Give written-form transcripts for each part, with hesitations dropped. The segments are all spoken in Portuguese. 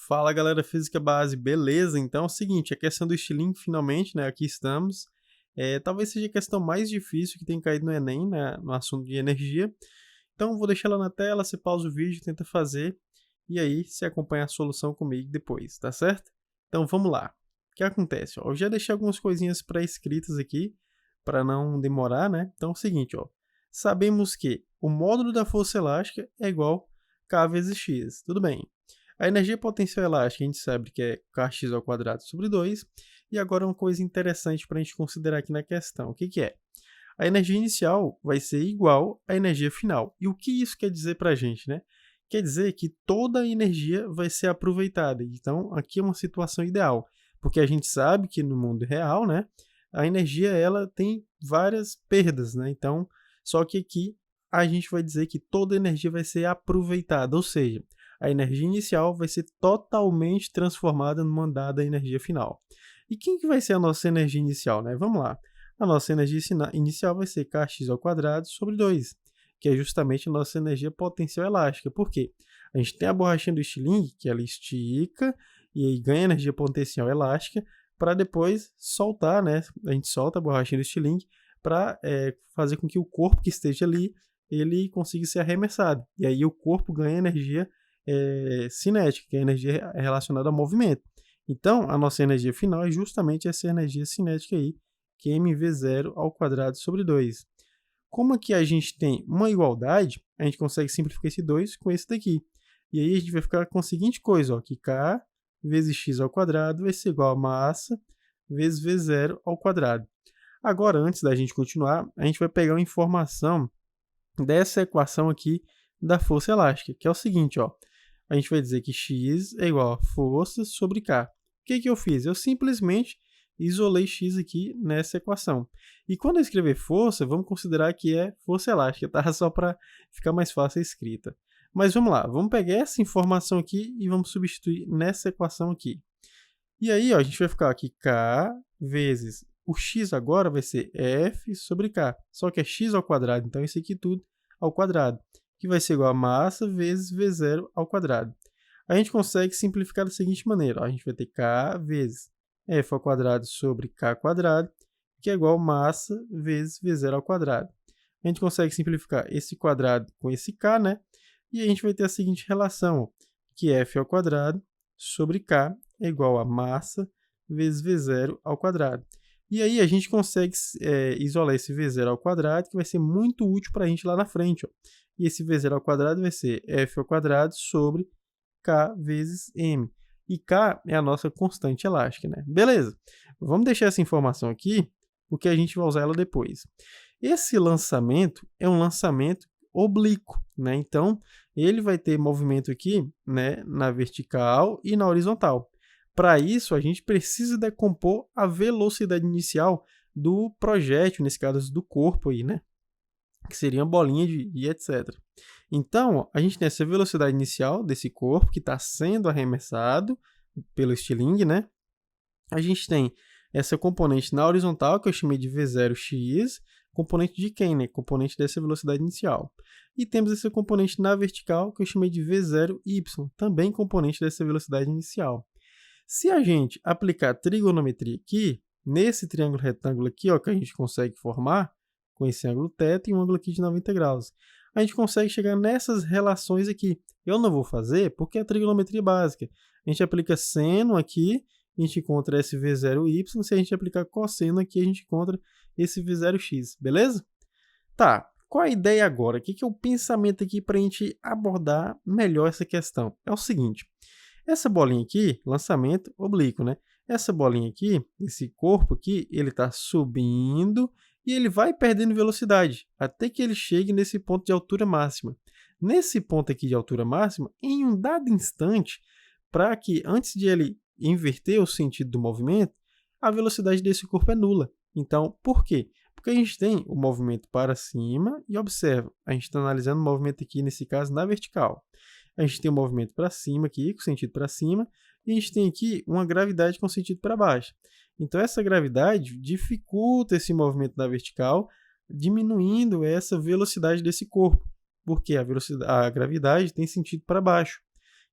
Fala galera, Física Base, beleza? Então é o seguinte, a questão do estilingue finalmente, né, aqui estamos. Talvez seja a questão mais difícil que tem caído no Enem, né, no assunto de energia. Então vou deixar ela na tela, você pausa o vídeo, tenta fazer, e aí você acompanha a solução comigo depois, tá certo? Então vamos lá. O que acontece? Ó, eu já deixei algumas coisinhas pré-escritas aqui, para não demorar, né? Então é o seguinte, ó, sabemos que o módulo da força elástica é igual K vezes X, tudo bem. A energia potencial elástica a gente sabe que é kx ao quadrado sobre 2. E agora uma coisa interessante para a gente considerar aqui na questão. O que é? A energia inicial vai ser igual à energia final. E o que isso quer dizer para a gente, né? Quer dizer que toda a energia vai ser aproveitada. Então, aqui é uma situação ideal. Porque a gente sabe que no mundo real, né, a energia ela tem várias perdas, né? Então, só que aqui a gente vai dizer que toda a energia vai ser aproveitada, ou seja, a energia inicial vai ser totalmente transformada numa dada energia final. E quem que vai ser a nossa energia inicial, né? Vamos lá. A nossa energia inicial vai ser kx ao quadrado sobre 2, que é justamente a nossa energia potencial elástica. Por quê? A gente tem a borrachinha do estilingue, que ela estica e aí ganha energia potencial elástica para depois soltar, né? A gente solta a borrachinha do estilingue para fazer com que o corpo que esteja ali ele consiga ser arremessado. E aí o corpo ganha energia cinética, que é a energia relacionada ao movimento. Então, a nossa energia final é justamente essa energia cinética aí, que é mv0 ao quadrado sobre 2. Como aqui a gente tem uma igualdade, a gente consegue simplificar esse 2 com esse daqui. E aí a gente vai ficar com a seguinte coisa, ó, que K vezes x ao quadrado vai ser igual a massa vezes V0 ao quadrado. Agora, antes da gente continuar, a gente vai pegar uma informação dessa equação aqui da força elástica, que é o seguinte, ó. A gente vai dizer que x é igual a força sobre K. O que eu fiz? Eu simplesmente isolei x aqui nessa equação. E quando eu escrever força, vamos considerar que é força elástica, tá? Só para ficar mais fácil a escrita. Mas vamos lá, vamos pegar essa informação aqui e vamos substituir nessa equação aqui. E aí, ó, a gente vai ficar aqui K vezes o x agora vai ser F sobre K, só que é x ao quadrado, então isso aqui tudo ao quadrado, que vai ser igual a massa vezes V0 ao quadrado. A gente consegue simplificar da seguinte maneira, ó, a gente vai ter K vezes F ao quadrado sobre K quadrado, que é igual a massa vezes V0 ao quadrado. A gente consegue simplificar esse quadrado com esse K, né? E a gente vai ter a seguinte relação, ó, que F ao quadrado sobre K é igual a massa vezes V0 ao quadrado. E aí a gente consegue isolar esse V0 ao quadrado, que vai ser muito útil para a gente lá na frente. Ó. E esse V0 ao quadrado vai ser F ao quadrado sobre K vezes M. E K é a nossa constante elástica, né? Beleza, vamos deixar essa informação aqui, porque a gente vai usar ela depois. Esse lançamento é um lançamento oblíquo, né? Então, ele vai ter movimento aqui, né, na vertical e na horizontal. Para isso, a gente precisa decompor a velocidade inicial do projétil, nesse caso do corpo aí, né? Que seria uma bolinha e etc. Então, ó, a gente tem essa velocidade inicial desse corpo que está sendo arremessado pelo estilingue, né? A gente tem essa componente na horizontal, que eu chamei de V0x, componente de quem, né? Componente dessa velocidade inicial. E temos essa componente na vertical, que eu chamei de V0y, também componente dessa velocidade inicial. Se a gente aplicar trigonometria aqui, nesse triângulo retângulo aqui, ó, que a gente consegue formar, com esse ângulo θ e um ângulo aqui de 90 graus, a gente consegue chegar nessas relações aqui. Eu não vou fazer porque é trigonometria básica. A gente aplica seno aqui, a gente encontra esse V0y, se a gente aplicar cosseno aqui, a gente encontra esse V0x, beleza? Tá, qual a ideia agora? O que é o pensamento aqui para a gente abordar melhor essa questão? É o seguinte, essa bolinha aqui, lançamento oblíquo, né? Essa bolinha aqui, esse corpo aqui, ele está subindo e ele vai perdendo velocidade, até que ele chegue nesse ponto de altura máxima. Nesse ponto aqui de altura máxima, em um dado instante, para que antes de ele inverter o sentido do movimento, a velocidade desse corpo é nula. Então, por quê? Porque a gente tem o movimento para cima e observa, a gente está analisando o movimento aqui, nesse caso, na vertical. A gente tem o movimento para cima aqui, com sentido para cima, e a gente tem aqui uma gravidade com sentido para baixo. Então, essa gravidade dificulta esse movimento na vertical, diminuindo essa velocidade desse corpo, porque a gravidade tem sentido para baixo.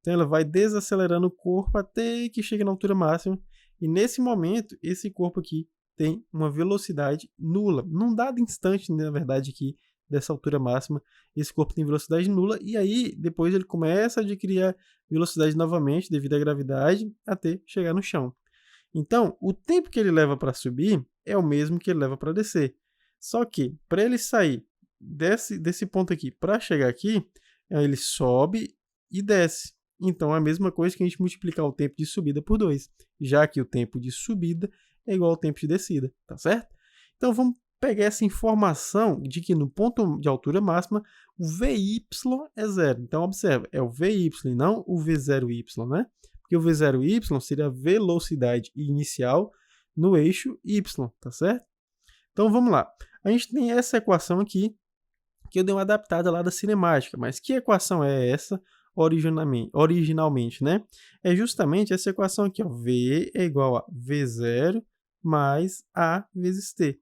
Então ela vai desacelerando o corpo até que chegue na altura máxima, e nesse momento, esse corpo aqui tem uma velocidade nula. Num dado instante, na verdade, aqui, dessa altura máxima, esse corpo tem velocidade nula, e aí depois ele começa a adquirir velocidade novamente devido à gravidade até chegar no chão. Então, o tempo que ele leva para subir é o mesmo que ele leva para descer. Só que, para ele sair desse ponto aqui para chegar aqui, ele sobe e desce. Então, é a mesma coisa que a gente multiplicar o tempo de subida por 2, já que o tempo de subida é igual ao tempo de descida, tá certo? Então, vamos pegar essa informação de que no ponto de altura máxima, o VY é zero. Então, observa, é o VY e não o V0Y, né? Porque o V0Y seria a velocidade inicial no eixo Y, tá certo? Então, vamos lá. A gente tem essa equação aqui, que eu dei uma adaptada lá da cinemática, mas que equação é essa originalmente, né? É justamente essa equação aqui, ó, V é igual a V0 mais A vezes T.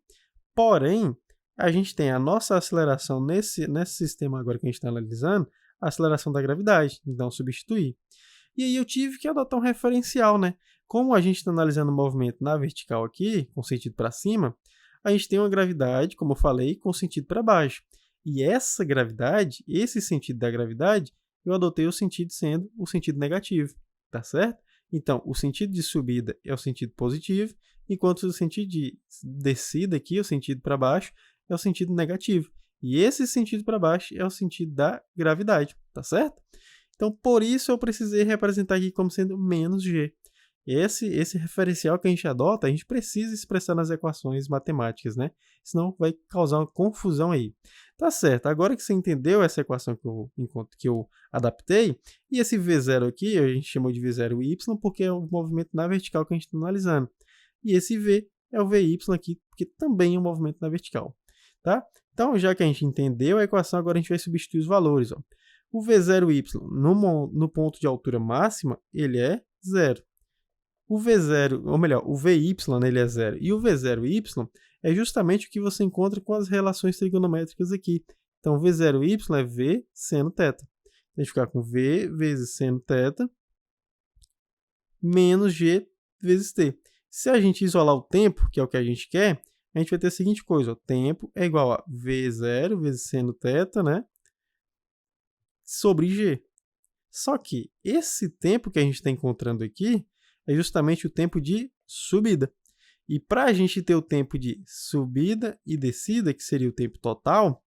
Porém, a gente tem a nossa aceleração nesse sistema agora que a gente está analisando, a aceleração da gravidade, então substituir. E aí eu tive que adotar um referencial, né? Como a gente está analisando o movimento na vertical aqui, com sentido para cima, a gente tem uma gravidade, como eu falei, com sentido para baixo. E essa gravidade, esse sentido da gravidade, eu adotei o sentido sendo o sentido negativo, tá certo? Então, o sentido de subida é o sentido positivo, enquanto o sentido de descida aqui, o sentido para baixo, é o sentido negativo. E esse sentido para baixo é o sentido da gravidade, tá certo? Então, por isso eu precisei representar aqui como sendo menos g. Esse referencial que a gente adota, a gente precisa expressar nas equações matemáticas, né? Senão vai causar uma confusão aí. Tá certo, agora que você entendeu essa equação que eu adaptei, e esse V0 aqui, a gente chamou de V0y, porque é o movimento na vertical que a gente está analisando. E esse V é o VY aqui, porque também é um movimento na vertical. Tá? Então, já que a gente entendeu a equação, agora a gente vai substituir os valores. Ó. O V0y no ponto de altura máxima, ele é zero. O V0, ou melhor, o VY ele é zero. E o V0y é justamente o que você encontra com as relações trigonométricas aqui. Então, o V0y é V seno θ. A gente ficar com V vezes seno θ menos G vezes T. Se a gente isolar o tempo, que é o que a gente quer, a gente vai ter a seguinte coisa. Ó, tempo é igual a V0 vezes seno θ, né? Sobre G. Só que esse tempo que a gente está encontrando aqui é justamente o tempo de subida. E para a gente ter o tempo de subida e descida, que seria o tempo total,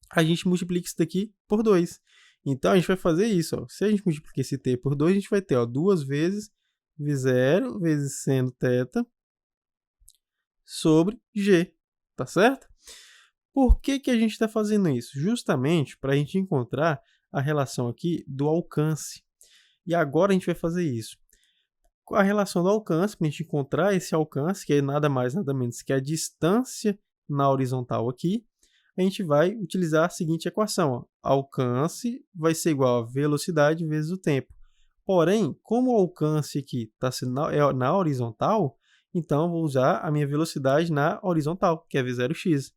a gente multiplica isso daqui por 2. Então, a gente vai fazer isso. Ó. Se a gente multiplicar esse t por 2, a gente vai ter 2 vezes V0 vezes seno θ sobre G. Tá certo? Por que a gente está fazendo isso? Justamente para a gente encontrar a relação aqui do alcance. E agora a gente vai fazer isso. A relação do alcance, para a gente encontrar esse alcance, que é nada mais, nada menos que a distância na horizontal aqui, a gente vai utilizar a seguinte equação. Ó. Alcance vai ser igual a velocidade vezes o tempo. Porém, como o alcance aqui está na horizontal, então vou usar a minha velocidade na horizontal, que é V0x.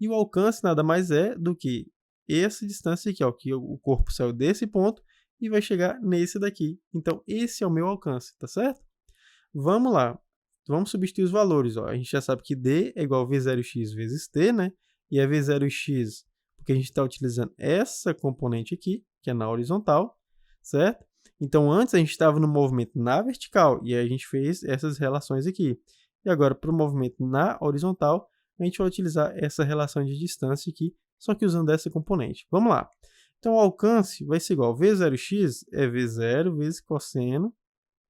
E o alcance nada mais é do que essa distância aqui, ó, que o corpo saiu desse ponto e vai chegar nesse daqui. Então, esse é o meu alcance, tá certo? Vamos lá. Vamos substituir os valores. Ó. A gente já sabe que D é igual a V0x vezes T, né? E é V0x porque a gente está utilizando essa componente aqui, que é na horizontal, certo? Então, antes a gente estava no movimento na vertical e aí a gente fez essas relações aqui. E agora, para o movimento na horizontal, a gente vai utilizar essa relação de distância aqui, só que usando essa componente. Vamos lá. Então, o alcance vai ser igual a V0x é V0 vezes cosseno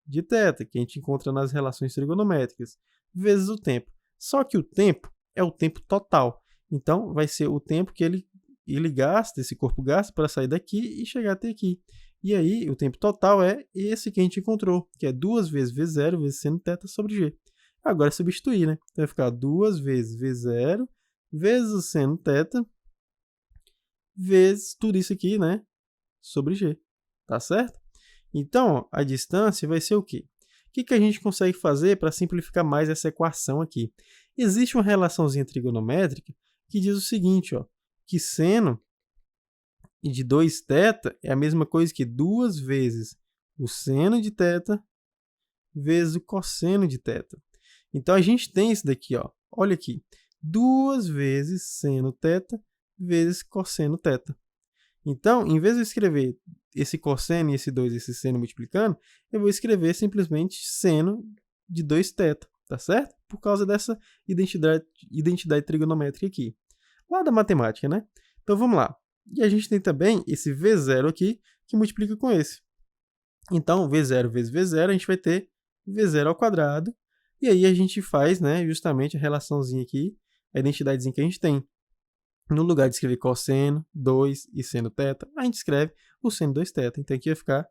de θ, que a gente encontra nas relações trigonométricas, vezes o tempo. Só que o tempo é o tempo total. Então, vai ser o tempo que ele gasta, esse corpo gasta para sair daqui e chegar até aqui. E aí, o tempo total é esse que a gente encontrou, que é 2 vezes V0 vezes seno θ sobre G. Agora é substituir, né? Então, vai ficar 2 vezes V0 vezes o seno θ vezes tudo isso aqui, né? Sobre G. Tá certo? Então, ó, a distância vai ser o quê? O que a gente consegue fazer para simplificar mais essa equação aqui? Existe uma relaçãozinha trigonométrica que diz o seguinte, ó, que seno de 2θ é a mesma coisa que 2 vezes o seno de θ vezes o cosseno de θ. Então, a gente tem isso daqui, ó. Olha aqui, 2 vezes seno θ vezes cosseno θ. Então, em vez de eu escrever esse cosseno e esse 2, esse seno multiplicando, eu vou escrever simplesmente seno de 2θ, tá certo? Por causa dessa identidade trigonométrica aqui. Lá da matemática, né? Então, vamos lá. E a gente tem também esse V0 aqui, que multiplica com esse. Então, V0 vezes V0, a gente vai ter V0 ao quadrado. E aí a gente faz, né, justamente a relaçãozinha aqui, a identidadezinha que a gente tem. No lugar de escrever cosseno, 2 e seno θ, a gente escreve o seno de 2θ. Então, aqui vai ficar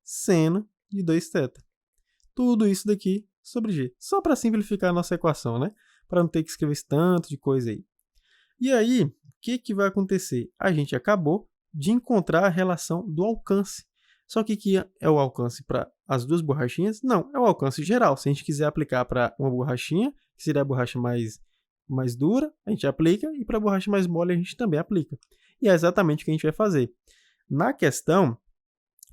seno de 2θ. Tudo isso daqui sobre g. Só para simplificar a nossa equação, né? Para não ter que escrever esse tanto de coisa aí. E aí, o que vai acontecer? A gente acabou de encontrar a relação do alcance. Só que aqui é o alcance para as duas borrachinhas? Não, é o alcance geral. Se a gente quiser aplicar para uma borrachinha, que seria a borracha mais dura, a gente aplica, e para a borracha mais mole a gente também aplica. E é exatamente o que a gente vai fazer. Na questão,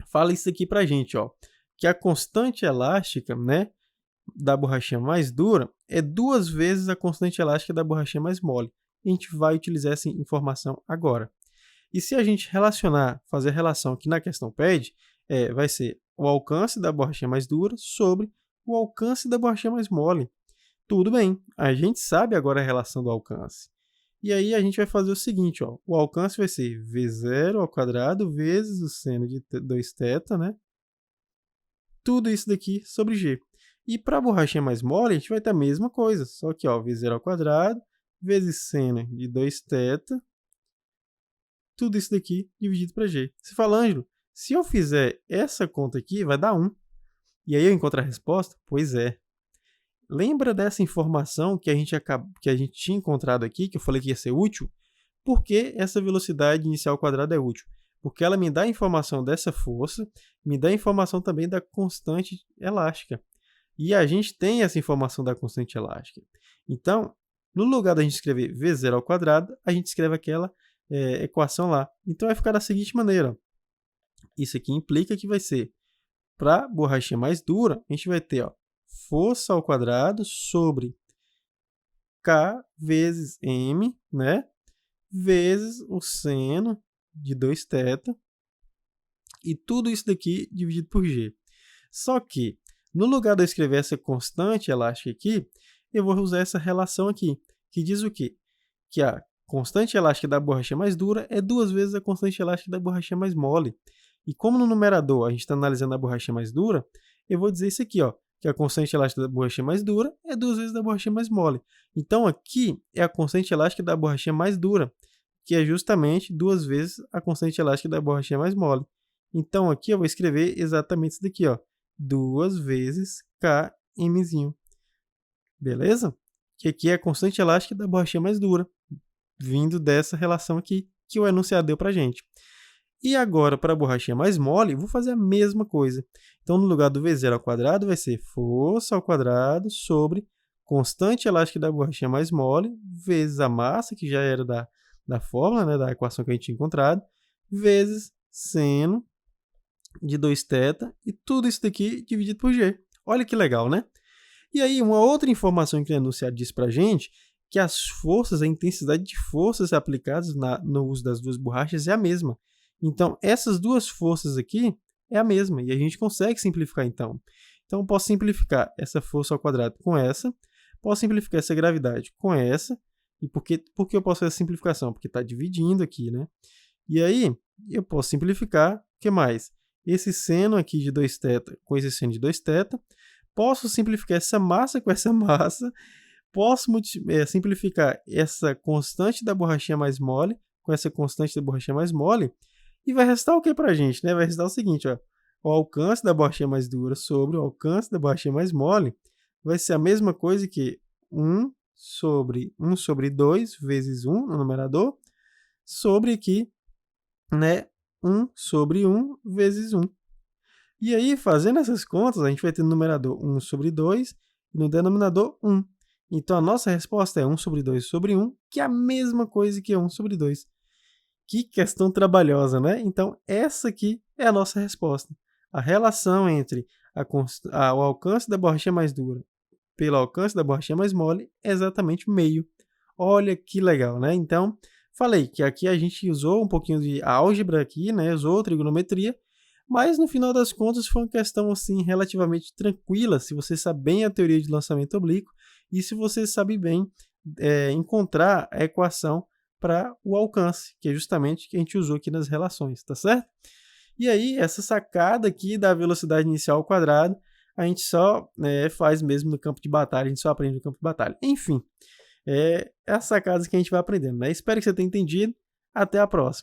fala isso aqui para a gente, ó, que a constante elástica, né, da borrachinha mais dura é 2 vezes a constante elástica da borrachinha mais mole. A gente vai utilizar essa informação agora. E se a gente fazer a relação que na questão pede, vai ser o alcance da borrachinha mais dura sobre o alcance da borrachinha mais mole. Tudo bem, a gente sabe agora a relação do alcance. E aí a gente vai fazer o seguinte, ó, o alcance vai ser V0 ao quadrado vezes o seno de 2θ, né? Tudo isso daqui sobre g. E para a borrachinha mais mole, a gente vai ter a mesma coisa, só que ó, V0 ao quadrado vezes seno de 2θ, tudo isso daqui dividido para g. Você fala, Ângelo, se eu fizer essa conta aqui, vai dar 1. E aí eu encontro a resposta? Pois é. Lembra dessa informação que a gente tinha encontrado aqui, que eu falei que ia ser útil? Por que essa velocidade inicial ao quadrado é útil? Porque ela me dá a informação dessa força, me dá a informação também da constante elástica. E a gente tem essa informação da constante elástica. Então, no lugar da gente escrever V0 ao quadrado, a gente escreve aquela equação lá. Então, vai ficar da seguinte maneira. Isso aqui implica que vai ser, para a borrachinha mais dura, a gente vai ter ó, força ao quadrado sobre K vezes M, né? Vezes o seno de 2θ. E tudo isso daqui dividido por G. Só que, no lugar de eu escrever essa constante elástica aqui, eu vou usar essa relação aqui, que diz o quê? Que a constante elástica da borracha mais dura é 2 vezes a constante elástica da borracha mais mole. E como no numerador a gente está analisando a borracha mais dura, eu vou dizer isso aqui, ó, que a constante elástica da borracha mais dura é 2 vezes da borracha mais mole. Então, aqui é a constante elástica da borracha mais dura, que é justamente 2 vezes a constante elástica da borracha mais mole. Então, aqui eu vou escrever exatamente isso daqui, ó, 2 vezes Kmzinho. Beleza? Que aqui é a constante elástica da borrachinha mais dura, vindo dessa relação aqui que o enunciado deu para a gente. E agora, para a borrachinha mais mole, vou fazer a mesma coisa. Então, no lugar do V0 ao quadrado, vai ser força ao quadrado sobre constante elástica da borrachinha mais mole, vezes a massa, que já era da fórmula, né, da equação que a gente tinha encontrado, vezes seno de 2θ, e tudo isso daqui dividido por g. Olha que legal, né? E aí, uma outra informação que o enunciado diz para a gente, que as forças, a intensidade de forças aplicadas no uso das duas borrachas é a mesma. Então, essas duas forças aqui é a mesma, e a gente consegue simplificar então. Então, eu posso simplificar essa força ao quadrado com essa, posso simplificar essa gravidade com essa, e por que eu posso fazer a simplificação? Porque está dividindo aqui, né? E aí, eu posso simplificar, o que mais? Esse seno aqui de 2θ com esse seno de 2θ, posso simplificar essa massa com essa massa, posso simplificar essa constante da borrachinha mais mole com essa constante da borrachinha mais mole, e vai restar o que para a gente? Né? Vai restar o seguinte, ó, o alcance da borrachinha mais dura sobre o alcance da borrachinha mais mole vai ser a mesma coisa que 1 sobre 2 vezes 1 no numerador, sobre aqui, né, 1 sobre 1 vezes 1. E aí, fazendo essas contas, a gente vai ter no numerador 1 sobre 2 e no denominador 1. Então, a nossa resposta é 1 sobre 2 sobre 1, que é a mesma coisa que 1 sobre 2. Que questão trabalhosa, né? Então, essa aqui é a nossa resposta. a relação entre o alcance da borrachinha mais dura pelo alcance da borrachinha mais mole é exatamente meio. Olha que legal, né? Então, falei que aqui a gente usou um pouquinho de álgebra aqui, né? Usou trigonometria, mas no final das contas foi uma questão assim relativamente tranquila, se você sabe bem a teoria de lançamento oblíquo e se você sabe bem encontrar a equação para o alcance, que é justamente o que a gente usou aqui nas relações, tá certo? E aí, essa sacada aqui da velocidade inicial ao quadrado, a gente só faz mesmo no campo de batalha, a gente só aprende no campo de batalha. Enfim, as sacadas que a gente vai aprendendo, né? Espero que você tenha entendido. Até a próxima.